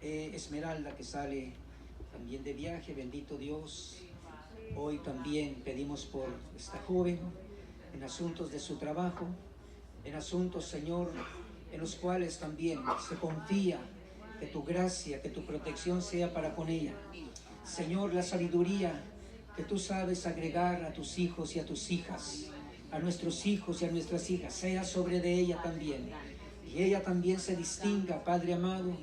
Esmeralda, que sale también de viaje. Bendito Dios. Hoy también pedimos por esta joven en asuntos de su trabajo, en asuntos, Señor, en los cuales también se confía que tu gracia, que tu protección sea para con ella. Señor, la sabiduría que tú sabes agregar a tus hijos y a tus hijas, a nuestros hijos y a nuestras hijas, sea sobre de ella también. Y ella también se distinga, Padre amado,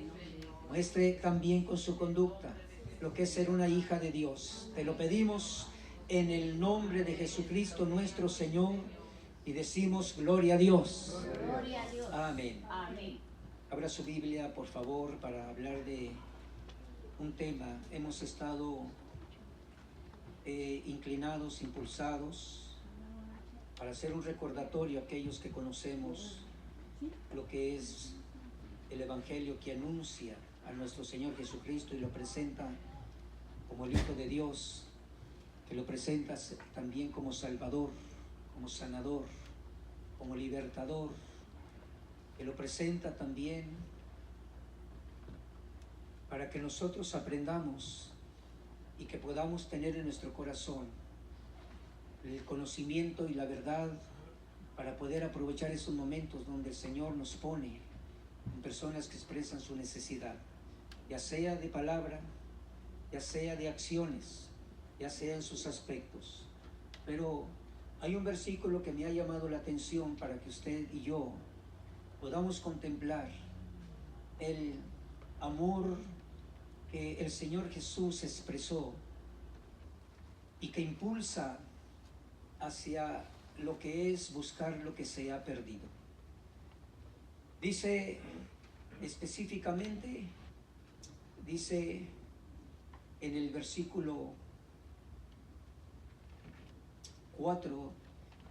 muestre también con su conducta lo que es ser una hija de Dios. Te lo pedimos en el nombre de Jesucristo nuestro Señor y decimos gloria a Dios. Gloria a Dios. Amén. Amén. Abra su Biblia, por favor, para hablar de un tema. Hemos estado inclinados, impulsados, para hacer un recordatorio a aquellos que conocemos lo que es el Evangelio, que anuncia a nuestro Señor Jesucristo y lo presenta como el Hijo de Dios, que lo presenta también como Salvador, como sanador, como libertador, que lo presenta también para que nosotros aprendamos y que podamos tener en nuestro corazón el conocimiento y la verdad para poder aprovechar esos momentos donde el Señor nos pone en personas que expresan su necesidad, ya sea de palabra, ya sea de acciones, ya sea en sus aspectos. Pero hay un versículo que me ha llamado la atención para que usted y yo podamos contemplar el amor que el Señor Jesús expresó y que impulsa hacia lo que es buscar lo que se ha perdido. Dice específicamente, dice en el versículo 4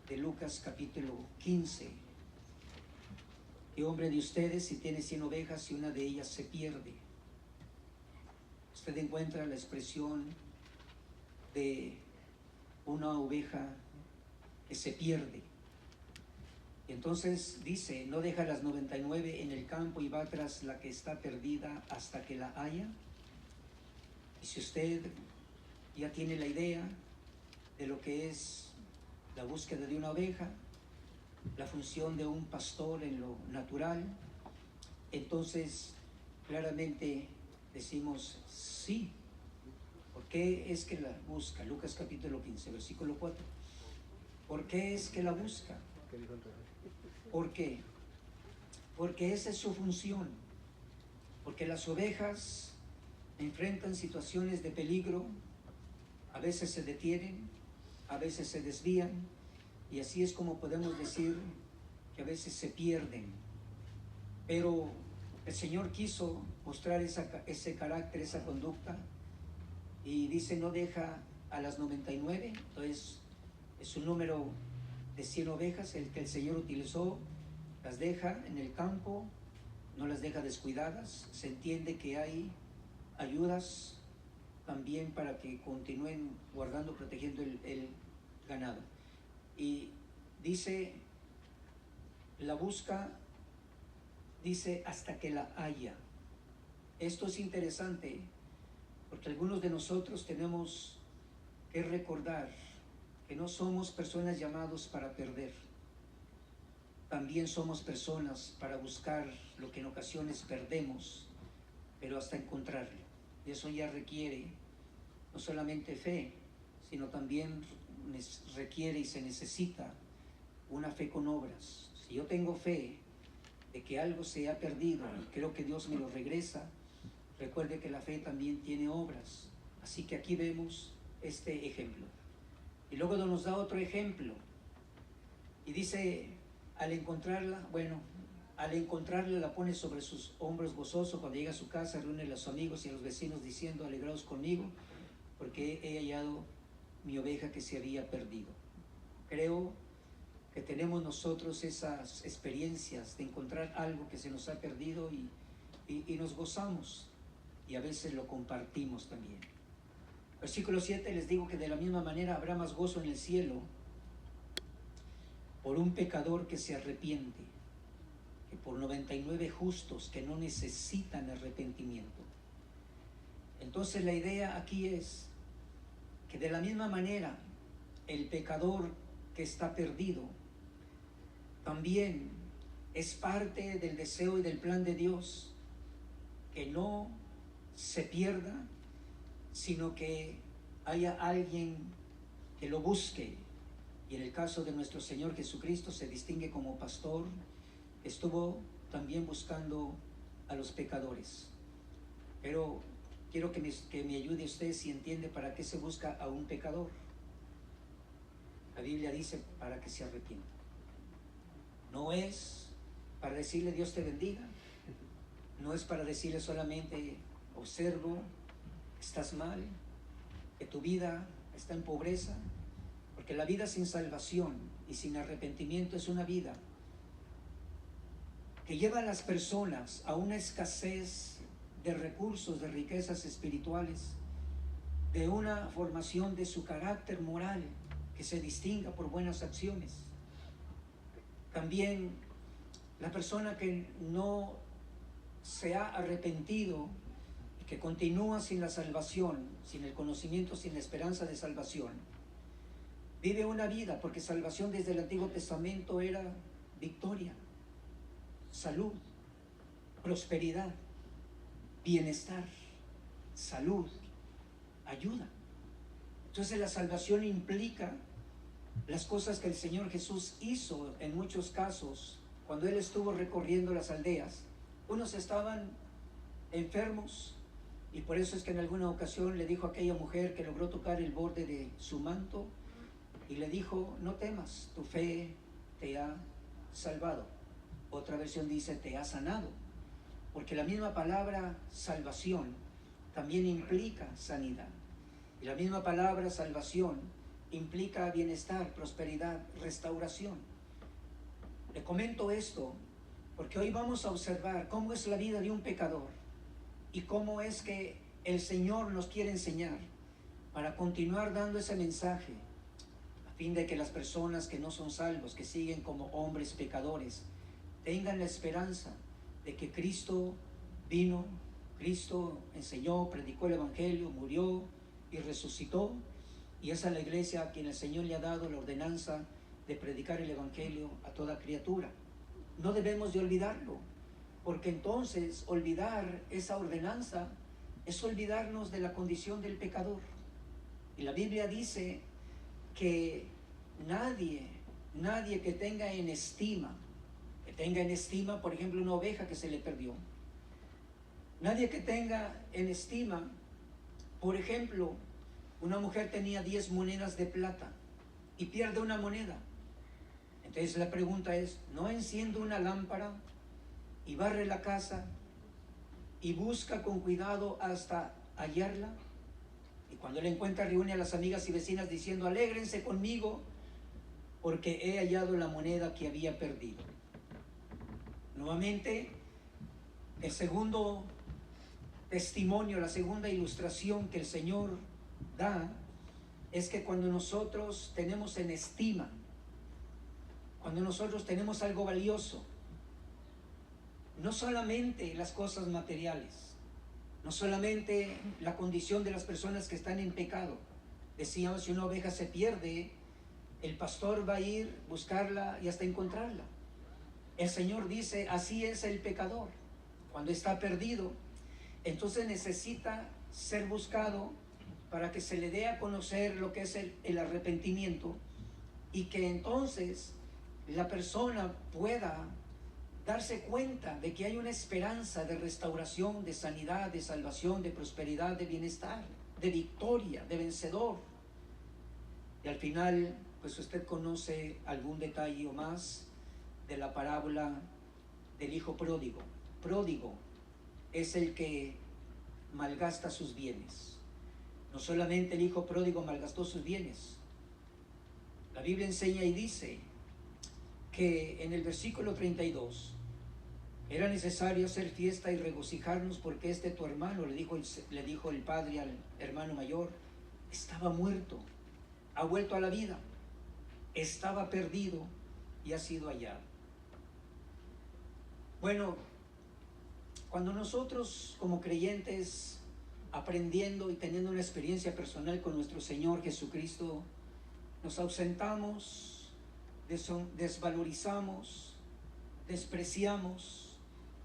de Lucas capítulo 15, ¿qué hombre de ustedes si tiene 100 ovejas y una de ellas se pierde? Usted encuentra la expresión de una oveja que se pierde. Y entonces dice, ¿no deja las 99 en el campo y va tras la que está perdida hasta que la haya? Y si usted ya tiene la idea de lo que es la búsqueda de una oveja, la función de un pastor en lo natural, entonces claramente decimos sí. ¿Por qué es que la busca? Lucas capítulo 15, versículo 4. ¿Por qué es que la busca? ¿Por qué? Porque esa es su función. Porque las ovejas enfrentan situaciones de peligro, a veces se detienen, a veces se desvían, y así es como podemos decir que a veces se pierden. Pero el Señor quiso mostrar ese carácter, esa conducta, y dice, no deja a las 99, entonces es un número de 100 ovejas el que el Señor utilizó, las deja en el campo, no las deja descuidadas. Se entiende que hay ayudas también para que continúen guardando, protegiendo el ganado. Y dice, la busca, dice, hasta que la haya. Esto es interesante porque algunos de nosotros tenemos que recordar que no somos personas llamados para perder. También somos personas para buscar lo que en ocasiones perdemos, pero hasta encontrarlo. Y eso ya requiere no solamente fe, sino también requiere y se necesita una fe con obras. Si yo tengo fe de que algo se ha perdido y creo que Dios me lo regresa, recuerde que la fe también tiene obras. Así que aquí vemos este ejemplo. Y luego nos da otro ejemplo. Y dice, al encontrarla la pone sobre sus hombros gozoso. Cuando llega a su casa, reúne a los amigos y a los vecinos diciendo, alegraos conmigo, porque he hallado mi oveja que se había perdido. Creo que tenemos nosotros esas experiencias de encontrar algo que se nos ha perdido y nos gozamos, y a veces lo compartimos también. Versículo 7, les digo que de la misma manera habrá más gozo en el cielo por un pecador que se arrepiente que por 99 justos que no necesitan arrepentimiento. Entonces la idea aquí es que de la misma manera el pecador que está perdido también es parte del deseo y del plan de Dios, que no se pierda, sino que haya alguien que lo busque. Y en el caso de nuestro Señor Jesucristo se distingue como pastor, estuvo también buscando a los pecadores. Pero quiero que me ayude usted si entiende para qué se busca a un pecador. La Biblia dice para que se arrepienta. No es para decirle Dios te bendiga, no es para decirle solamente observo, estás mal, que tu vida está en pobreza, porque la vida sin salvación y sin arrepentimiento es una vida que lleva a las personas a una escasez de recursos, de riquezas espirituales, de una formación de su carácter moral que se distinga por buenas acciones. También la persona que no se ha arrepentido y que continúa sin la salvación, sin el conocimiento, sin la esperanza de salvación, vive una vida, porque salvación desde el Antiguo Testamento era victoria, salud, prosperidad, bienestar, salud, ayuda. Entonces la salvación implica las cosas que el Señor Jesús hizo en muchos casos cuando Él estuvo recorriendo las aldeas. Unos estaban enfermos y por eso es que en alguna ocasión le dijo a aquella mujer que logró tocar el borde de su manto y le dijo, no temas, tu fe te ha salvado. Otra versión dice, te ha sanado, porque la misma palabra salvación también implica sanidad. Y la misma palabra salvación implica bienestar, prosperidad, restauración. Le comento esto porque hoy vamos a observar cómo es la vida de un pecador y cómo es que el Señor nos quiere enseñar para continuar dando ese mensaje a fin de que las personas que no son salvos, que siguen como hombres pecadores, tengan la esperanza de que Cristo vino, Cristo enseñó, predicó el Evangelio, murió y resucitó, y es a la iglesia a quien el Señor le ha dado la ordenanza de predicar el Evangelio a toda criatura. No debemos de olvidarlo, porque entonces olvidar esa ordenanza es olvidarnos de la condición del pecador. Y la Biblia dice que nadie que tenga en estima, por ejemplo, una oveja que se le perdió, nadie que tenga en estima, por ejemplo, una mujer tenía 10 monedas de plata y pierde una moneda. Entonces la pregunta es, ¿no enciende una lámpara y barre la casa y busca con cuidado hasta hallarla? Y cuando la encuentra reúne a las amigas y vecinas diciendo, alégrense conmigo porque he hallado la moneda que había perdido. Nuevamente, el segundo testimonio, la segunda ilustración que el Señor da es que cuando nosotros tenemos en estima, cuando nosotros tenemos algo valioso, no solamente las cosas materiales, no solamente la condición de las personas que están en pecado. Decíamos, si una oveja se pierde, el pastor va a ir a buscarla y hasta encontrarla. El Señor dice, así es el pecador. Cuando está perdido, entonces necesita ser buscado para que se le dé a conocer lo que es el arrepentimiento, y que entonces la persona pueda darse cuenta de que hay una esperanza de restauración, de sanidad, de salvación, de prosperidad, de bienestar, de victoria, de vencedor. Y al final, pues usted conoce algún detalle o más de la parábola del hijo pródigo. Pródigo es el que malgasta sus bienes. No solamente el hijo pródigo malgastó sus bienes. La Biblia enseña y dice que en el versículo 32, era necesario hacer fiesta y regocijarnos porque tu hermano, le dijo el padre al hermano mayor, estaba muerto, ha vuelto a la vida, estaba perdido y ha sido hallado. Bueno, cuando nosotros como creyentes aprendiendo y teniendo una experiencia personal con nuestro Señor Jesucristo, nos ausentamos, desvalorizamos, despreciamos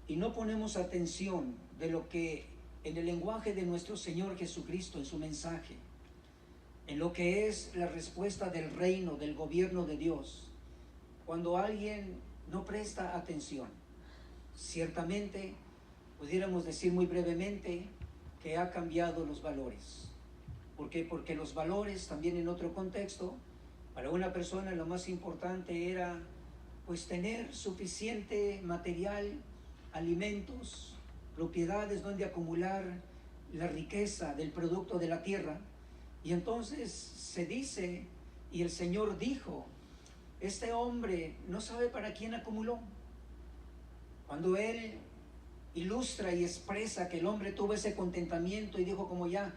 y no ponemos atención de lo que en el lenguaje de nuestro Señor Jesucristo, en su mensaje, en lo que es la respuesta del reino, del gobierno de Dios. Cuando alguien no presta atención, ciertamente pudiéramos decir muy brevemente que ha cambiado los valores. ¿Por qué? Porque los valores también en otro contexto, para una persona lo más importante era pues tener suficiente material, alimentos, propiedades donde acumular la riqueza del producto de la tierra. Y entonces se dice, y el Señor dijo, este hombre no sabe para quién acumuló. Cuando Él ilustra y expresa que el hombre tuvo ese contentamiento y dijo como ya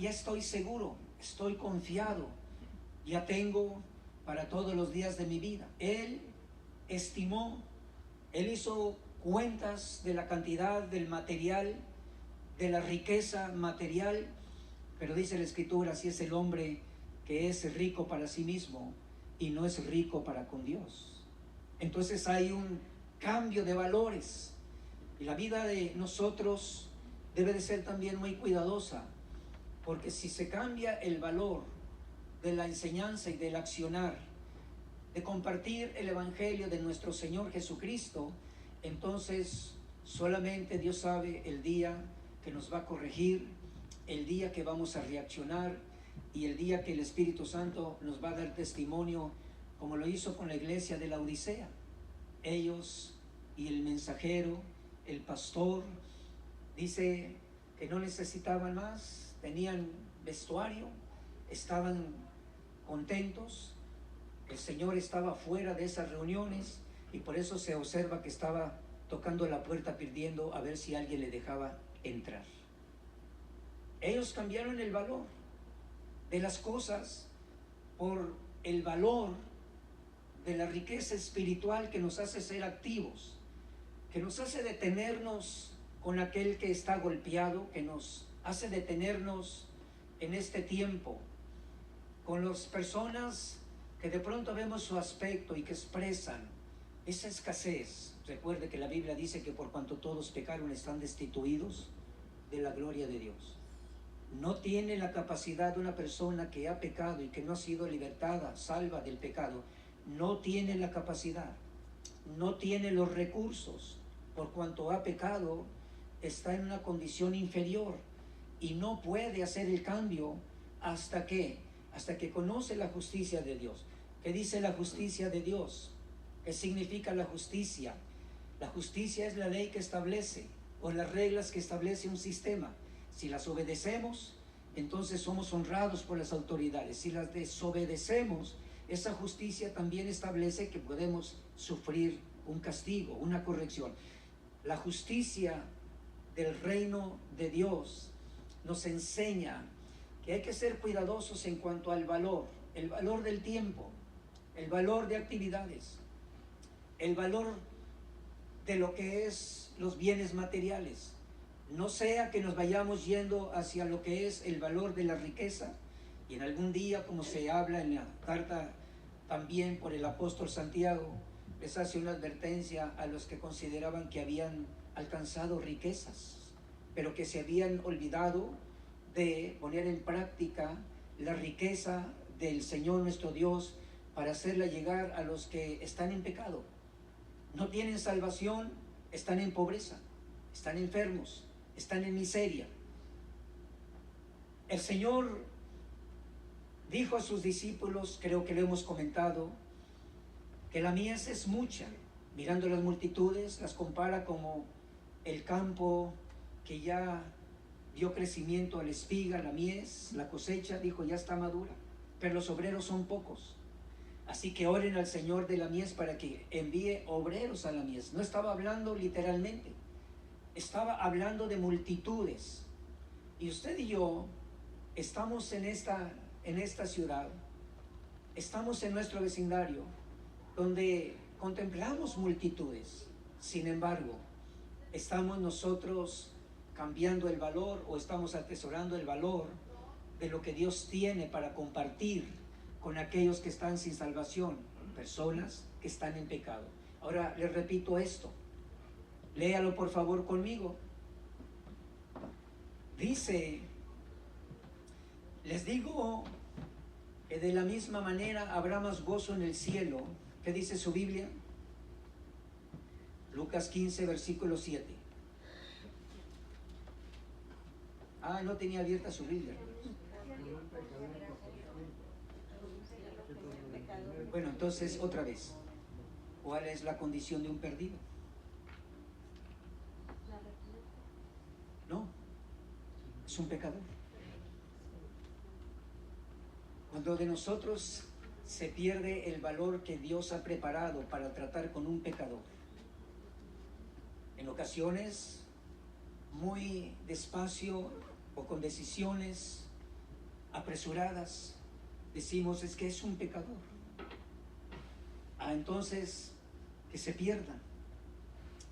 estoy seguro, estoy confiado, ya tengo para todos los días de mi vida. Él estimó, Él hizo cuentas de la cantidad del material, de la riqueza material, pero dice la Escritura, así es el hombre que es rico para sí mismo y no es rico para con Dios. Entonces hay un cambio de valores y la vida de nosotros debe de ser también muy cuidadosa, porque si se cambia el valor de la enseñanza y del accionar, de compartir el evangelio de nuestro Señor Jesucristo, entonces solamente Dios sabe el día que nos va a corregir, el día que vamos a reaccionar y el día que el Espíritu Santo nos va a dar testimonio, como lo hizo con la iglesia de la Odisea. Ellos y el mensajero, el pastor, dice que no necesitaban más, tenían vestuario, estaban contentos. El Señor estaba fuera de esas reuniones y por eso se observa que estaba tocando la puerta pidiendo a ver si alguien le dejaba entrar. Ellos cambiaron el valor de las cosas por el valor de la riqueza espiritual que nos hace ser activos, que nos hace detenernos con aquel que está golpeado, que nos hace detenernos en este tiempo, con las personas que de pronto vemos su aspecto y que expresan esa escasez. Recuerde que la Biblia dice que por cuanto todos pecaron están destituidos de la gloria de Dios. No tiene la capacidad de una persona que ha pecado y que no ha sido libertada, salva del pecado, no tiene la capacidad, no tiene los recursos, por cuanto ha pecado, está en una condición inferior y no puede hacer el cambio hasta que conoce la justicia de Dios. ¿Qué dice la justicia de Dios? ¿Qué significa la justicia? La justicia es la ley que establece o las reglas que establece un sistema. Si las obedecemos, entonces somos honrados por las autoridades. Si las desobedecemos, esa justicia también establece que podemos sufrir un castigo, una corrección. La justicia del reino de Dios nos enseña que hay que ser cuidadosos en cuanto al valor, el valor del tiempo, el valor de actividades, el valor de lo que es los bienes materiales. No sea que nos vayamos yendo hacia lo que es el valor de la riqueza y en algún día, como se habla en la carta también por el apóstol Santiago, les hace una advertencia a los que consideraban que habían alcanzado riquezas, pero que se habían olvidado de poner en práctica la riqueza del Señor nuestro Dios para hacerla llegar a los que están en pecado. No tienen salvación, están en pobreza, están enfermos, están en miseria. El Señor dijo a sus discípulos, creo que lo hemos comentado, que la mies es mucha. Mirando las multitudes, las compara como el campo que ya dio crecimiento a la espiga, la mies, la cosecha, dijo, ya está madura, pero los obreros son pocos. Así que oren al Señor de la mies para que envíe obreros a la mies. No estaba hablando literalmente, estaba hablando de multitudes. Y usted y yo estamos en esta ciudad, estamos en nuestro vecindario, donde contemplamos multitudes. Sin embargo, estamos nosotros cambiando el valor o estamos atesorando el valor de lo que Dios tiene para compartir con aquellos que están sin salvación, personas que están en pecado? Ahora les repito esto, léalo por favor conmigo. Dice, les digo que de la misma manera habrá más gozo en el cielo. ¿Qué dice su Biblia? Lucas 15, versículo 7. No tenía abierta su Biblia. Bueno, entonces otra vez, ¿cuál es la condición de un perdido? No, es un pecador. Cuando de nosotros se pierde el valor que Dios ha preparado para tratar con un pecador, en ocasiones muy despacio o con decisiones apresuradas, decimos es que es un pecador. Entonces, que se pierda.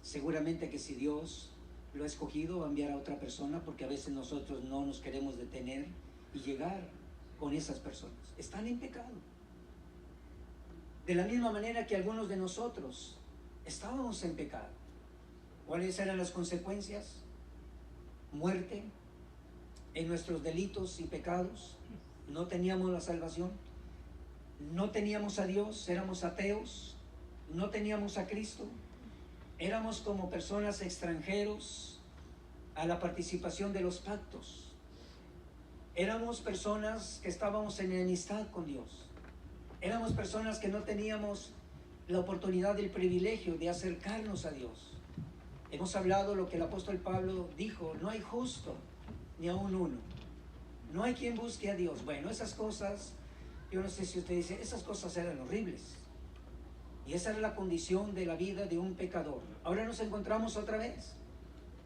Seguramente que si Dios lo ha escogido, va a enviar a otra persona, porque a veces nosotros no nos queremos detener y llegar con esas personas. Están en pecado. De la misma manera que algunos de nosotros estábamos en pecado. ¿Cuáles eran las consecuencias? Muerte en nuestros delitos y pecados. No teníamos la salvación. No teníamos a Dios, éramos ateos. No teníamos a Cristo. Éramos como personas extranjeros a la participación de los pactos. Éramos personas que estábamos en enemistad con Dios. Éramos personas que no teníamos la oportunidad, el privilegio de acercarnos a Dios. Hemos hablado lo que el apóstol Pablo dijo, no hay justo ni aún uno. No hay quien busque a Dios. Bueno, esas cosas, yo no sé si usted dice, esas cosas eran horribles. Y esa era la condición de la vida de un pecador. Ahora nos encontramos otra vez.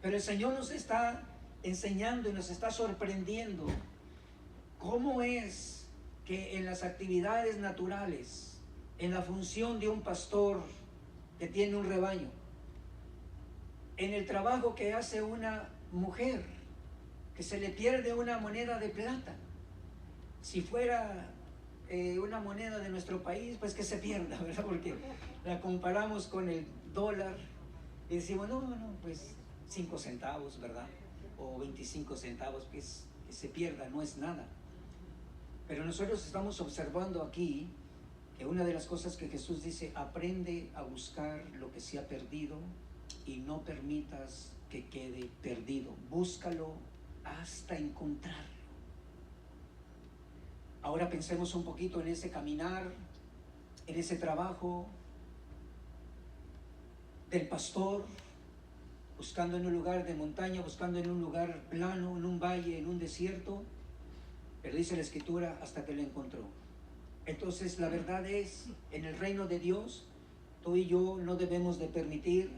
Pero el Señor nos está enseñando y nos está sorprendiendo cómo es que en las actividades naturales, en la función de un pastor que tiene un rebaño, en el trabajo que hace una mujer, que se le pierde una moneda de plata, si fuera una moneda de nuestro país, pues que se pierda, ¿verdad? Porque la comparamos con el dólar y decimos, no, pues 5 centavos, ¿verdad? O 25 centavos, pues que se pierda, no es nada. Pero nosotros estamos observando aquí que una de las cosas que Jesús dice, aprende a buscar lo que se ha perdido y no permitas que quede perdido. Búscalo hasta encontrarlo. Ahora pensemos un poquito en ese caminar, en ese trabajo del pastor, buscando en un lugar de montaña, buscando en un lugar plano, en un valle, en un desierto. Pero dice la Escritura, hasta que lo encontró. Entonces la verdad es, en el reino de Dios, tú y yo no debemos de permitir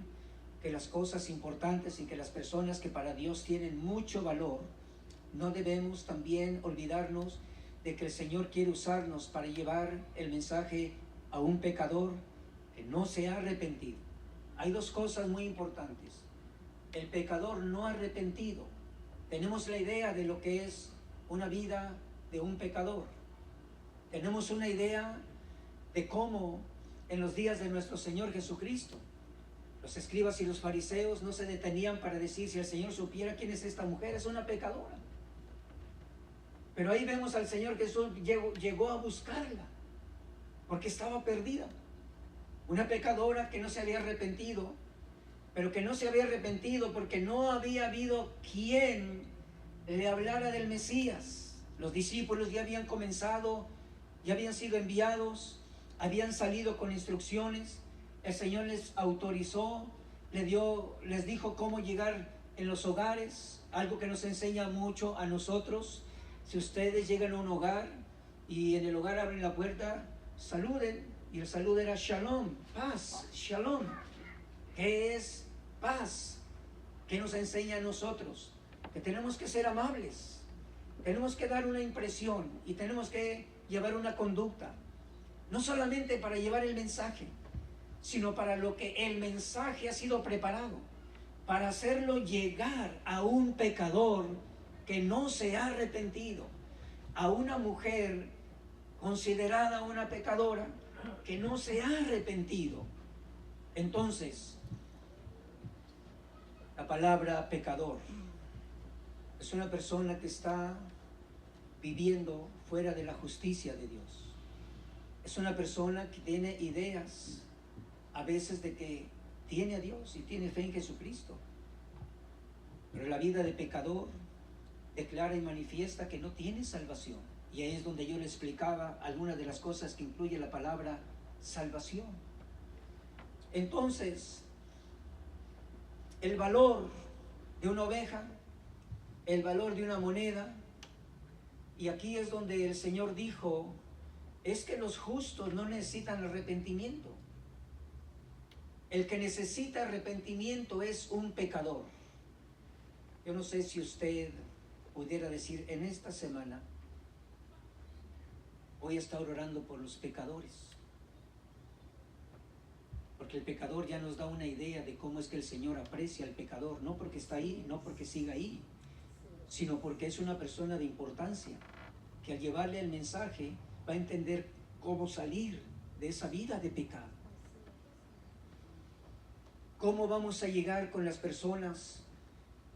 que las cosas importantes y que las personas que para Dios tienen mucho valor, no debemos también olvidarnos de que el Señor quiere usarnos para llevar el mensaje a un pecador que no se ha arrepentido. Hay dos cosas muy importantes. El pecador no arrepentido. Tenemos la idea de lo que es una vida de un pecador. Tenemos una idea de cómo en los días de nuestro Señor Jesucristo, los escribas y los fariseos no se detenían para decir, si el Señor supiera quién es esta mujer, es una pecadora. Pero ahí vemos al Señor Jesús llegó a buscarla, porque estaba perdida. Una pecadora que no se había arrepentido, pero que no se había arrepentido porque no había habido quien le hablara del Mesías. Los discípulos ya habían comenzado, ya habían sido enviados, habían salido con instrucciones. El Señor les autorizó, les dijo cómo llegar en los hogares, algo que nos enseña mucho a nosotros. Si ustedes llegan a un hogar y en el hogar abren la puerta, saluden, y el saludo era shalom, paz, shalom. ¿Qué es paz? ¿Qué nos enseña a nosotros? Que tenemos que ser amables, tenemos que dar una impresión y tenemos que llevar una conducta, no solamente para llevar el mensaje, sino para lo que el mensaje ha sido preparado. para hacerlo llegar a un pecador que no se ha arrepentido, a una mujer considerada una pecadora que no se ha arrepentido. Entonces, la palabra pecador es una persona que está viviendo fuera de la justicia de Dios. Es una persona que tiene ideas a veces de que tiene a Dios y tiene fe en Jesucristo, pero la vida de pecador declara y manifiesta que no tiene salvación. Y ahí es donde yo le explicaba algunas de las cosas que incluye la palabra salvación. Entonces, el valor de una oveja, el valor de una moneda, y aquí es donde el Señor dijo, es que los justos no necesitan arrepentimiento. El que necesita arrepentimiento es un pecador. Yo no sé si usted pudiera decir, en esta semana voy a estar orando por los pecadores, porque el pecador ya nos da una idea de cómo es que el Señor aprecia al pecador, no porque está ahí, no porque siga ahí, sino porque es una persona de importancia, que al llevarle el mensaje va a entender cómo salir de esa vida de pecado. ¿Cómo vamos a llegar con las personas?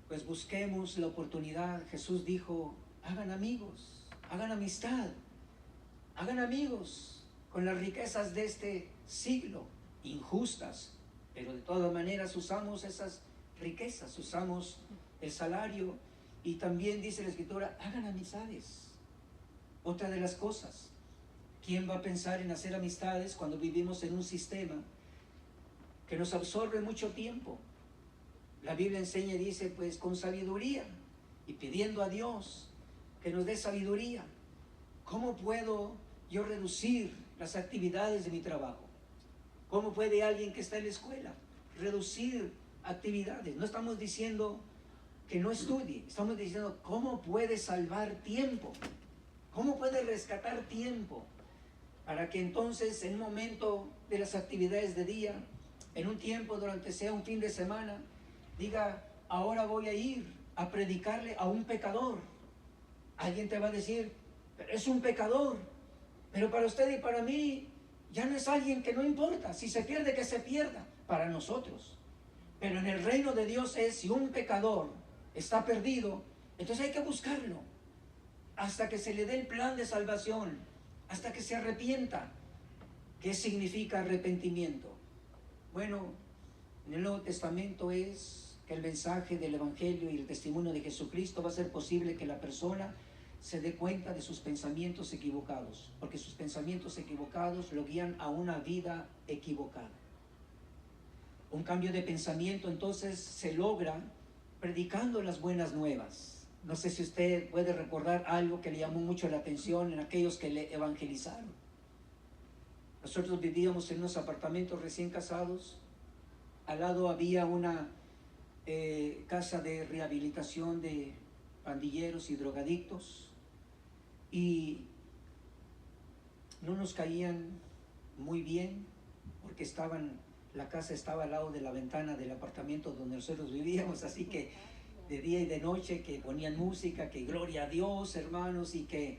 Pues busquemos la oportunidad. Jesús dijo, hagan amigos, hagan amistad, hagan amigos con las riquezas de este siglo, injustas, pero de todas maneras usamos esas riquezas, usamos el salario, y también dice la Escritura, hagan amistades. Otra de las cosas, ¿quién va a pensar en hacer amistades cuando vivimos en un sistema que nos absorbe mucho tiempo? La Biblia enseña y dice, pues con sabiduría, y pidiendo a Dios que nos dé sabiduría. ¿Cómo puedo yo reducir las actividades de mi trabajo? ¿Cómo puede alguien que está en la escuela reducir actividades? No estamos diciendo que no estudie, estamos diciendo cómo puede salvar tiempo, cómo puede rescatar tiempo, para que entonces en un momento de las actividades de día, en un tiempo durante sea un fin de semana, diga, ahora voy a ir a predicarle a un pecador. Alguien te va a decir, pero es un pecador, pero para usted y para mí ya no es alguien que no importa, si se pierde que se pierda, para nosotros. Pero en el reino de Dios es, si un pecador está perdido, entonces hay que buscarlo hasta que se le dé el plan de salvación, hasta que se arrepienta. ¿Qué significa arrepentimiento? Bueno, en el Nuevo Testamento es que el mensaje del Evangelio y el testimonio de Jesucristo va a hacer posible que la persona se dé cuenta de sus pensamientos equivocados, porque sus pensamientos equivocados lo guían a una vida equivocada. Un cambio de pensamiento entonces se logra predicando las buenas nuevas. No sé si usted puede recordar algo que le llamó mucho la atención en aquellos que le evangelizaron. Nosotros vivíamos en unos apartamentos recién casados. Al lado había una casa de rehabilitación de pandilleros y drogadictos, y no nos caían muy bien porque la casa estaba al lado de la ventana del apartamento donde nosotros vivíamos, así que de día y de noche que ponían música, que gloria a Dios, hermanos, y que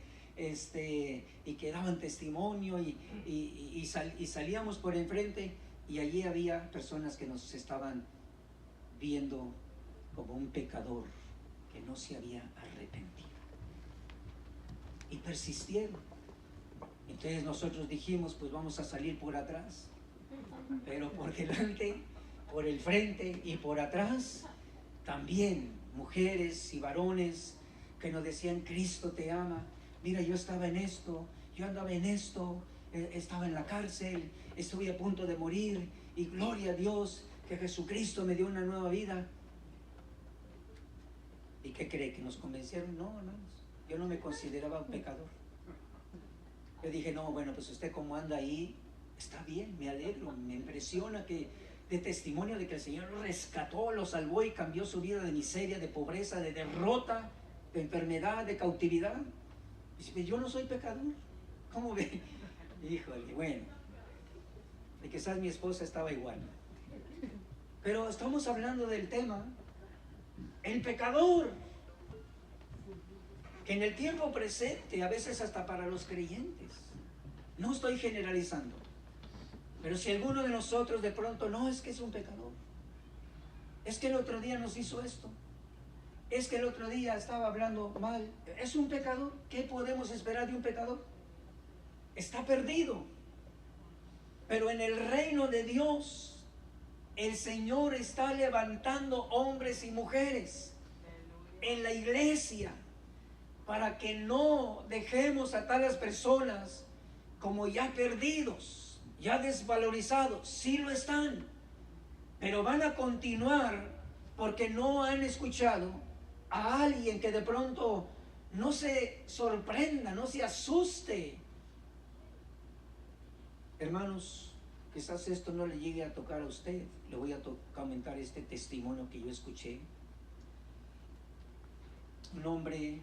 daban testimonio, y salíamos por enfrente, y allí había personas que nos estaban viendo como un pecador que no se había arrepentido, y persistieron. Entonces nosotros dijimos, pues vamos a salir por atrás, pero por delante, por el frente y por atrás también mujeres y varones que nos decían, Cristo te ama, mira, yo estaba en esto, yo andaba en esto, estaba en la cárcel, estuve a punto de morir, y gloria a Dios que Jesucristo me dio una nueva vida. ¿Y qué cree? ¿Que nos convencieron? No, hermanos, yo no me consideraba un pecador. Yo dije, no, bueno, pues usted como anda ahí, está bien, me alegro, me impresiona que de testimonio de que el Señor lo rescató, lo salvó y cambió su vida de miseria, de pobreza, de derrota, de enfermedad, de cautividad. Y dice, yo no soy pecador. ¿Cómo ve? Híjole, bueno, de quizás mi esposa estaba igual. Pero estamos hablando del tema, el pecador, que en el tiempo presente, a veces hasta para los creyentes, no estoy generalizando, pero si alguno de nosotros de pronto, no, es que es un pecador, es que el otro día nos hizo esto, es que el otro día estaba hablando mal, es un pecador. ¿Qué podemos esperar de un pecador? Está perdido. Pero en el reino de Dios, el Señor está levantando hombres y mujeres en la iglesia para que no dejemos a tales personas como ya perdidos, ya desvalorizados. Sí lo están, pero van a continuar porque no han escuchado a alguien que de pronto no se sorprenda, no se asuste. Hermanos, quizás esto no le llegue a tocar a usted. Le voy a comentar este testimonio que yo escuché. Un hombre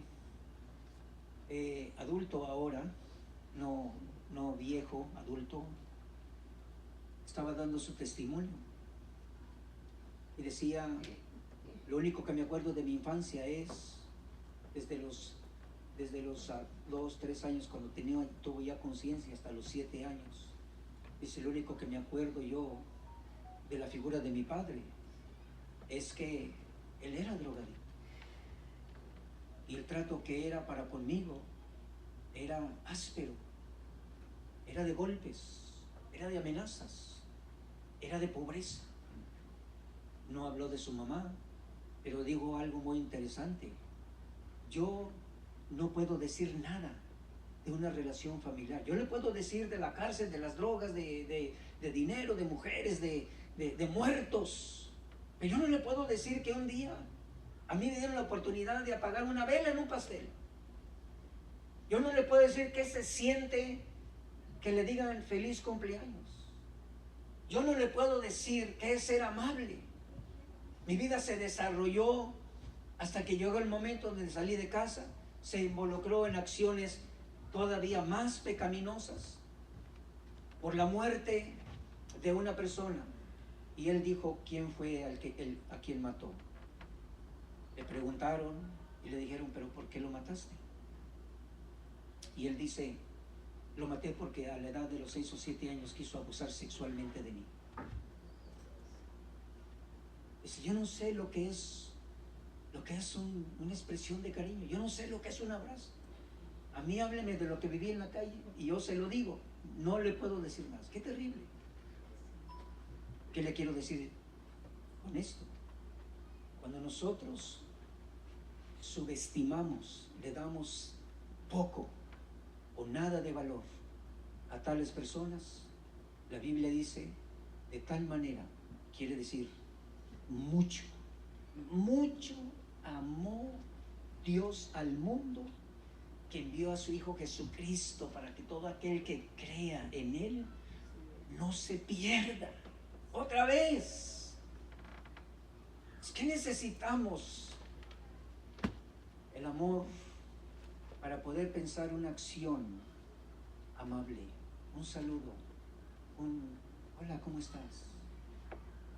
adulto ahora, no viejo, adulto, estaba dando su testimonio y decía: lo único que me acuerdo de mi infancia es desde los 2, 3 años, cuando tuve ya conciencia, hasta los 7 años. Dice: lo único que me acuerdo yo de la figura de mi padre es que él era drogadicto, y el trato que era para conmigo era áspero, era de golpes, era de amenazas, era de pobreza. No habló de su mamá, pero digo algo muy interesante: yo no puedo decir nada de una relación familiar. Yo le puedo decir de la cárcel, de las drogas, de dinero, de mujeres, de muertos, pero yo no le puedo decir que un día a mí me dieron la oportunidad de apagar una vela en un pastel. Yo no le puedo decir qué se siente que le digan feliz cumpleaños. Yo no le puedo decir qué es ser amable. Mi vida se desarrolló hasta que llegó el momento donde salí de casa. Se involucró en acciones todavía más pecaminosas por la muerte de una persona. Y él dijo quién fue a quien mató. Le preguntaron y le dijeron: ¿pero por qué lo mataste? Y él dice: lo maté porque a la edad de los 6 o 7 años quiso abusar sexualmente de mí. Dice: yo no sé lo que es una expresión de cariño. Yo no sé lo que es un abrazo. A mí hábleme de lo que viví en la calle y yo se lo digo. No le puedo decir más. Qué terrible. ¿Qué le quiero decir con esto? Cuando nosotros subestimamos, le damos poco o nada de valor a tales personas, la Biblia dice: de tal manera, quiere decir mucho, mucho amó Dios al mundo, que envió a su Hijo Jesucristo para que todo aquel que crea en Él no se pierda. Otra vez, ¿qué necesitamos? El amor para poder pensar una acción amable, un saludo, hola, ¿cómo estás?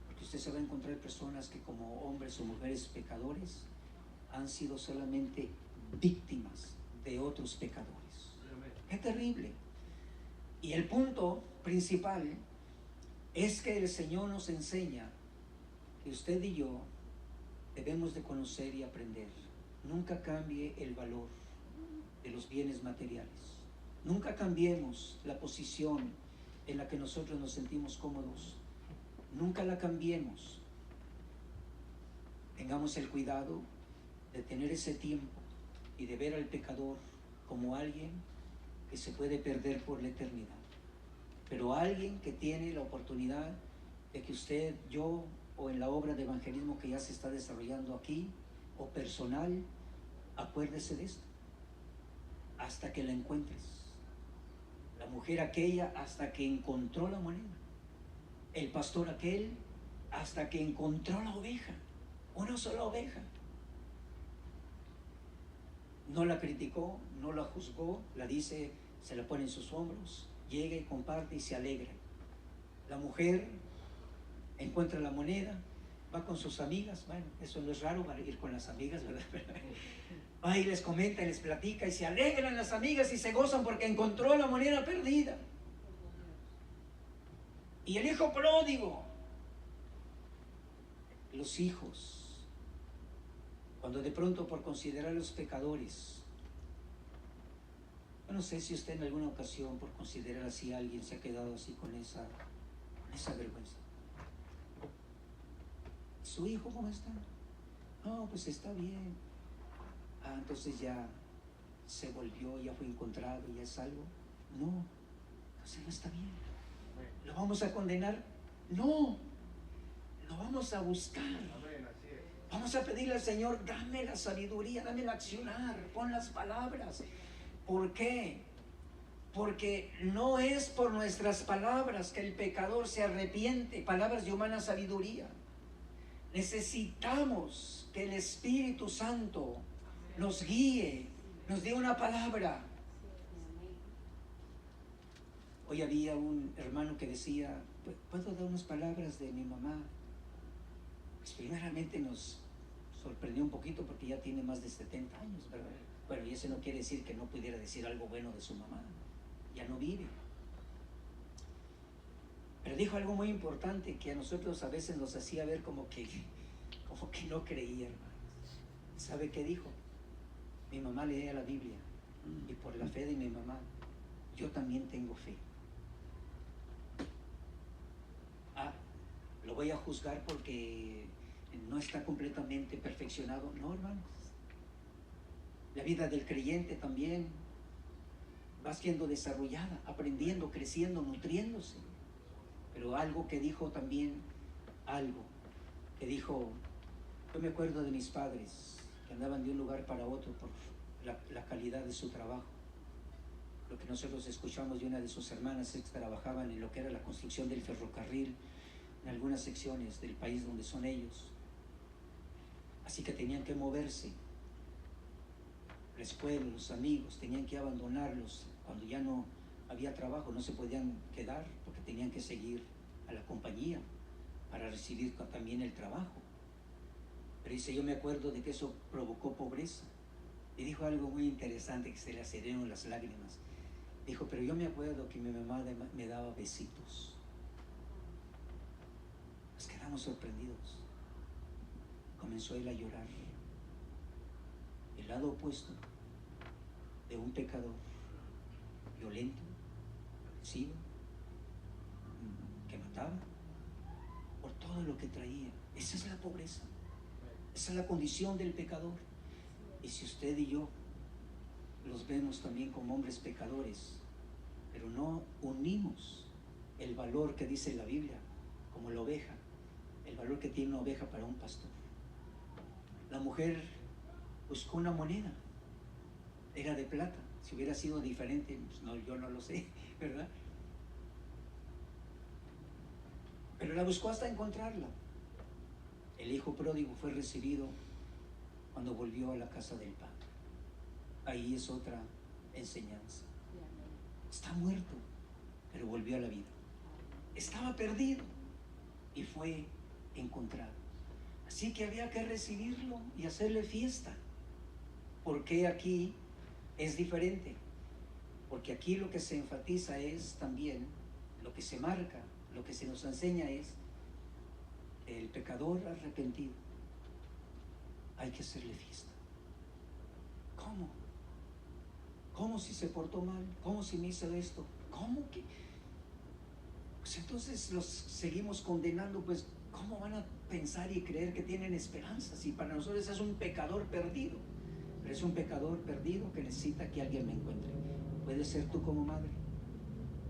Porque usted se va a encontrar personas que, como hombres o mujeres pecadores, han sido solamente víctimas de otros pecadores. ¡Qué terrible! Y el punto principal es que el Señor nos enseña que usted y yo debemos de conocer y aprender. Nunca cambie el valor de los bienes materiales. Nunca cambiemos la posición en la que nosotros nos sentimos cómodos. Nunca la cambiemos. Tengamos el cuidado de tener ese tiempo y de ver al pecador como alguien que se puede perder por la eternidad, pero alguien que tiene la oportunidad de que usted, yo, o en la obra de evangelismo que ya se está desarrollando aquí, o personal, acuérdese de esto hasta que la encuentres. La mujer aquella hasta que encontró la moneda, el pastor aquel hasta que encontró la oveja, una sola oveja. No la criticó, no la juzgó, la dice, se la pone en sus hombros, llega y comparte y se alegra. La mujer encuentra la moneda va con sus amigas, bueno, eso no es raro para ir con las amigas, ¿verdad? Va y les comenta, y les platica, y se alegran las amigas y se gozan porque encontró la moneda perdida. Y el hijo pródigo, los hijos, cuando de pronto por considerar a los pecadores, yo no sé si usted en alguna ocasión por considerar así a alguien se ha quedado así con esa vergüenza. ¿Su hijo cómo está? No, pues está bien. Ah, entonces ya se volvió, ya fue encontrado, ya es salvo. No, entonces no está bien. ¿Lo vamos a condenar? No, lo vamos a buscar. Vamos a pedirle al Señor, dame la sabiduría, dame el accionar, pon las palabras. ¿Por qué? Porque no es por nuestras palabras que el pecador se arrepiente, palabras de humana sabiduría. Necesitamos que el Espíritu Santo nos guíe, nos dé una palabra. Hoy había un hermano que decía, ¿puedo dar unas palabras de mi mamá? Pues primeramente nos sorprendió un poquito porque ya tiene más de 70 años, ¿verdad? Bueno, y eso no quiere decir que no pudiera decir algo bueno de su mamá, ya no vive. Pero dijo algo muy importante que a nosotros a veces nos hacía ver como que no creía, hermanos. ¿Sabe qué dijo? Mi mamá leía la Biblia y por la fe de mi mamá yo también tengo fe. Ah, lo voy a juzgar porque no está completamente perfeccionado. No, hermanos. La vida del creyente también va siendo desarrollada, aprendiendo, creciendo, nutriéndose. Pero algo que dijo también, yo me acuerdo de mis padres que andaban de un lugar para otro por la calidad de su trabajo. Lo que nosotros escuchamos de una de sus hermanas es que trabajaban en lo que era la construcción del ferrocarril en algunas secciones del país donde son ellos. Así que tenían que moverse. La escuela, los amigos, tenían que abandonarlos cuando ya no había trabajo, no se podían quedar porque tenían que seguir a la compañía para recibir también el trabajo. Pero dice, yo me acuerdo de que eso provocó pobreza. Y dijo algo muy interesante que se le aceleraron las lágrimas. Dijo, pero yo me acuerdo que mi mamá me daba besitos. Nos quedamos sorprendidos. Comenzó él a llorar. El lado opuesto de un pecador violento, agresivo, que mataba por todo lo que traía. Esa es la pobreza. Esa es la condición del pecador. Y si usted y yo los vemos también como hombres pecadores, pero no unimos el valor que dice la Biblia, como la oveja, el valor que tiene una oveja para un pastor. La mujer buscó una moneda, era de plata. Si hubiera sido diferente, pues no, yo no lo sé, ¿verdad? Pero la buscó hasta encontrarla. El hijo pródigo fue recibido cuando volvió a la casa del padre. Ahí es otra enseñanza. Está muerto, pero volvió a la vida. Estaba perdido y fue encontrado. Así que había que recibirlo y hacerle fiesta. Porque aquí es diferente. Porque aquí lo que se enfatiza es también, lo que se marca, lo que se nos enseña es el pecador arrepentido. Hay que hacerle fiesta. ¿Cómo? ¿Cómo si se portó mal? ¿Cómo si me hizo esto? ¿Cómo que? Pues entonces los seguimos condenando, pues ¿cómo van a pensar y creer que tienen esperanza? Si para nosotros es un pecador perdido, pero es un pecador perdido que necesita que alguien me encuentre. Puede ser tú como madre,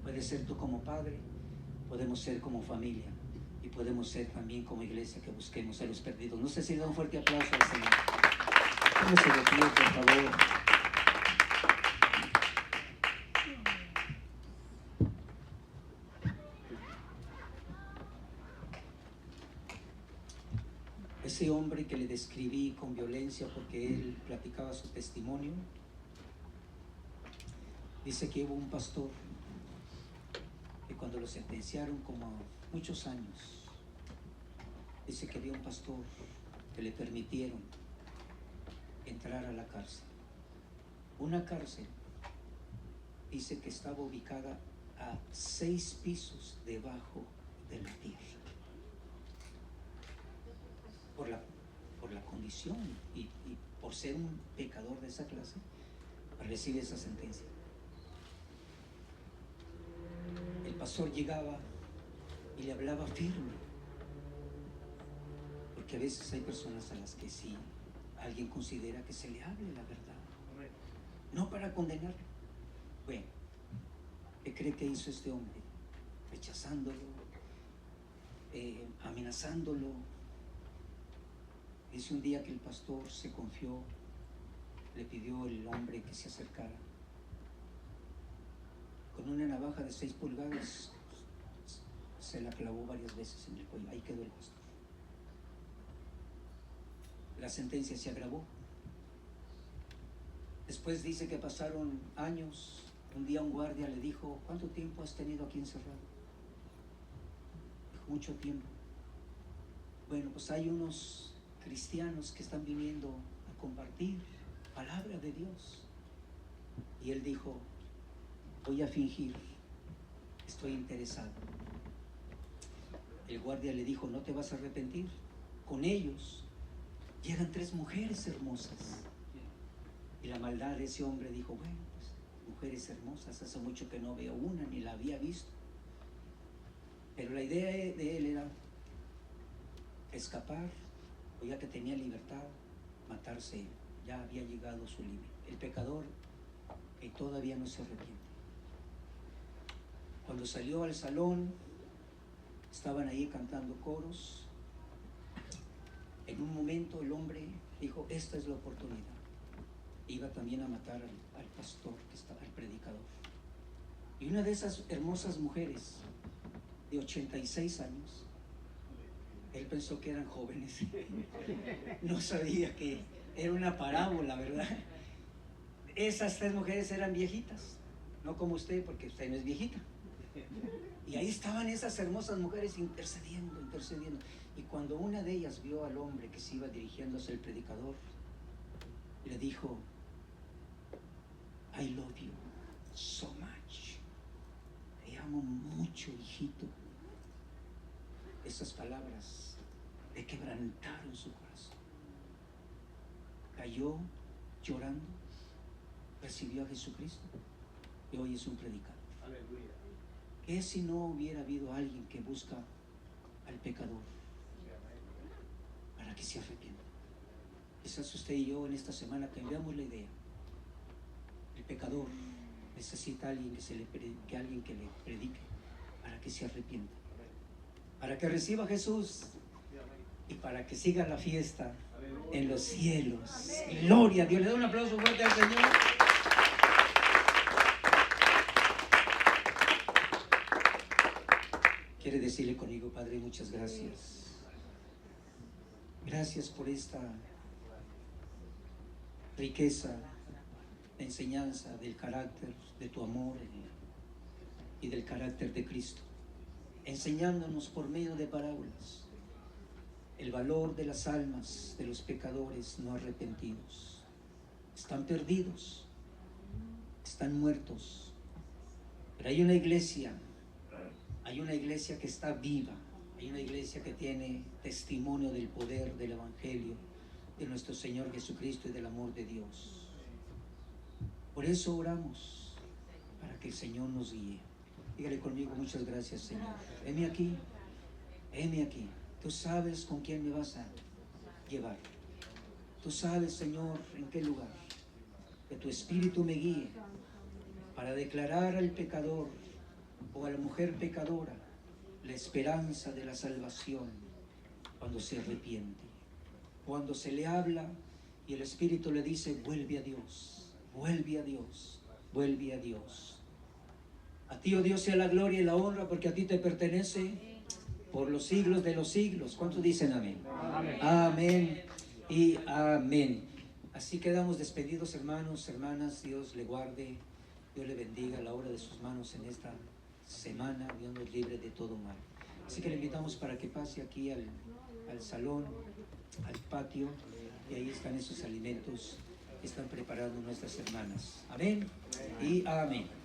puede ser tú como padre, podemos ser como familia y podemos ser también como iglesia que busquemos a los perdidos. No sé si le da un fuerte aplauso al Señor. Póngase de pie, por favor. Ese hombre que le describí con violencia porque él platicaba su testimonio, dice que hubo un pastor que cuando lo sentenciaron como muchos años, Dice que había un pastor que le permitieron entrar a la cárcel. Una cárcel, dice que estaba ubicada a 6 pisos debajo de la tierra. Por la condición y por ser un pecador de esa clase, recibe esa sentencia. El pastor llegaba y le hablaba firme, porque a veces hay personas a las que sí alguien considera que se le hable la verdad, no para condenar. Bueno, ¿qué cree que hizo este hombre? Rechazándolo, amenazándolo. Dice un día que el pastor se confió, le pidió al hombre que se acercara. Con una navaja de 6 pulgadas se la clavó varias veces en el cuello. Ahí quedó el pastor. La sentencia se agravó. Después dice que pasaron años. Un día un guardia le dijo: ¿cuánto tiempo has tenido aquí encerrado? Dijo: mucho tiempo. Bueno, pues hay unos cristianos que están viniendo a compartir palabra de Dios. Y él dijo: voy a fingir, estoy interesado. El guardia le dijo: no te vas a arrepentir. Con ellos llegan 3 mujeres hermosas. Y la maldad de ese hombre dijo: bueno, pues mujeres hermosas, hace mucho que no veo una, ni la había visto. Pero la idea de él era escapar, o ya que tenía libertad, matarse. Ya había llegado a su límite. El pecador que todavía no se arrepiente. Cuando salió al salón, estaban ahí cantando coros. En un momento el hombre dijo: esta es la oportunidad. Iba también a matar al pastor que estaba, al predicador. Y una de esas hermosas mujeres de 86 años, él pensó que eran jóvenes. No sabía que era una parábola, ¿verdad? Esas 3 mujeres eran viejitas, no como usted, porque usted no es viejita. Y ahí estaban esas hermosas mujeres intercediendo. Y cuando una de ellas vio al hombre que se iba dirigiendo hacia el predicador, le dijo: I love you so much. Te amo mucho, hijito. Esas palabras le quebrantaron su corazón. Cayó llorando, recibió a Jesucristo y hoy es un predicador. Aleluya. ¿Qué si no hubiera habido alguien que busca al pecador para que se arrepienta? Quizás usted y yo en esta semana cambiamos la idea. El pecador necesita a alguien que alguien que le predique para que se arrepienta, para que reciba a Jesús y para que siga la fiesta en los cielos. Gloria a Dios. Le doy un aplauso fuerte al Señor. Quiere decirle conmigo: Padre, muchas gracias. Gracias por esta riqueza de enseñanza del carácter de tu amor y del carácter de Cristo, enseñándonos por medio de parábolas el valor de las almas de los pecadores no arrepentidos. Están perdidos, están muertos, pero hay una iglesia que está viva, hay una iglesia que tiene testimonio del poder del Evangelio de nuestro Señor Jesucristo y del amor de Dios. Por eso oramos, para que el Señor nos guíe. Dígale conmigo: muchas gracias, Señor. Heme aquí, heme aquí. Tú sabes con quién me vas a llevar. Tú sabes, Señor, en qué lugar. Que tu Espíritu me guíe para declarar al pecador o a la mujer pecadora la esperanza de la salvación cuando se arrepiente. Cuando se le habla y el Espíritu le dice: vuelve a Dios, vuelve a Dios, vuelve a Dios. A ti, oh Dios, sea la gloria y la honra, porque a ti te pertenece por los siglos de los siglos. ¿Cuántos dicen amén? Amén. Amén y amén. Así quedamos despedidos, hermanos, hermanas. Dios le guarde, Dios le bendiga la obra de sus manos en esta semana. Dios nos libre de todo mal. Así que le invitamos para que pase aquí al al salón, al patio, y ahí están esos alimentos que están preparando nuestras hermanas. Amén y amén.